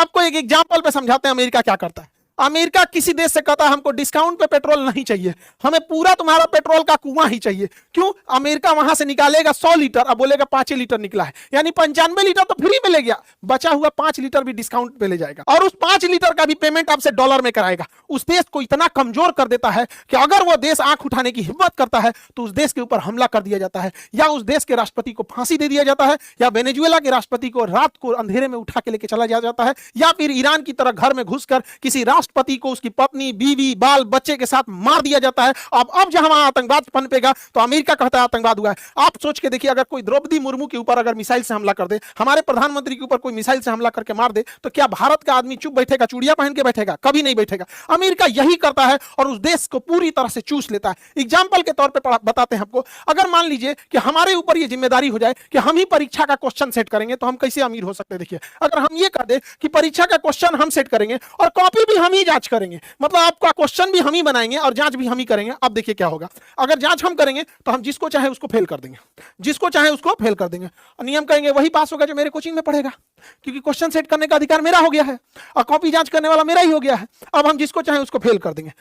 आपको एक एग्जांपल पे समझाते हैं अमेरिका क्या करता है। अमेरिका किसी देश से कहता है हमको डिस्काउंट पे पेट्रोल नहीं चाहिए, हमें पूरा तुम्हारा पेट्रोल का कुआं ही चाहिए। क्यों? अमेरिका वहां से निकालेगा 100 लीटर, अब बोलेगा 5 लीटर निकला है, यानी 95 लीटर तो फ्री में ले गया, बचा हुआ 5 लीटर भी डिस्काउंट पे ले जाएगा और उस 5 लीटर का भी पेमेंट आपसे डॉलर में कराएगा। उस देश को इतना कमजोर कर देता है कि अगर वो देश आंख उठाने की हिम्मत करता है तो उस देश के ऊपर हमला कर दिया जाता है, या उस देश के राष्ट्रपति को फांसी दे दिया जाता है, या वेनेजुएला के राष्ट्रपति को रात को अंधेरे में उठा के लेके चला जाता है, या फिर ईरान की तरह घर में घुसकर किसी राष्ट्रपति को उसकी पत्नी, बीवी, बाल बच्चे के साथ मार दिया जाता है। अब जहां आतंकवाद पनपेगा तो अमेरिका कहता है आतंकवाद हुआ है। आप सोच के देखिए, अगर कोई द्रौपदी मुर्मू के ऊपर अगर मिसाइल से हमला कर दे, हमारे प्रधानमंत्री के ऊपर कोई मिसाइल से हमला करके मार दे, तो क्या भारत का आदमी चुप बैठेगा, चूड़ियां पहन के बैठेगा? कभी नहीं बैठेगा। अमेरिका यही करता है और उस देश को पूरी तरह से चूस लेता है। एग्जाम्पल के तौर पर बताते हैं आपको, अगर मान लीजिए कि हमारे ऊपर यह जिम्मेदारी हो जाए कि हम ही परीक्षा का क्वेश्चन सेट करेंगे, तो हम कैसे अमीर हो सकते हैं? देखिए, अगर हम ये कर दे कि परीक्षा का क्वेश्चन हम सेट करेंगे और कॉपी भी हम ही जांच करेंगे, मतलब आपका क्वेश्चन भी हम ही बनाएंगे और जांच भी हम ही करेंगे, अब देखिए क्या होगा। अगर जांच हम करेंगे तो हम जिसको चाहे उसको फेल कर देंगे, जिसको चाहे उसको फेल कर देंगे, और नियम कहेंगे वही पास होगा जो मेरे कोचिंग में पढ़ेगा, क्योंकि क्वेश्चन सेट करने का अधिकार मेरा हो गया है और कॉपी जांच करने वाला मेरा ही हो गया है। अब हम जिसको चाहे उसको फेल कर देंगे।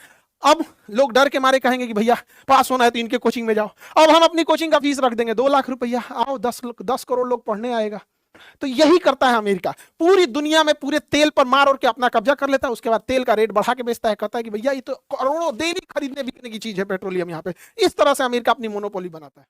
अब लोग डर के मारे कहेंगे कि भैया पास होना है तो इनके कोचिंग में जाओ। अब हम अपनी कोचिंग का फीस रख देंगे 2 लाख रुपया, आओ 10 करोड़ लोग पढ़ने आएगा। तो यही करता है अमेरिका, पूरी दुनिया में पूरे तेल पर मार और के अपना कब्जा कर लेता है, उसके बाद तेल का रेट बढ़ा के बेचता है, कहता है कि भैया ये तो करोड़ों डेली खरीदने बिकने की चीज है पेट्रोलियम यहाँ पे। इस तरह से अमेरिका अपनी मोनोपोली बनाता है।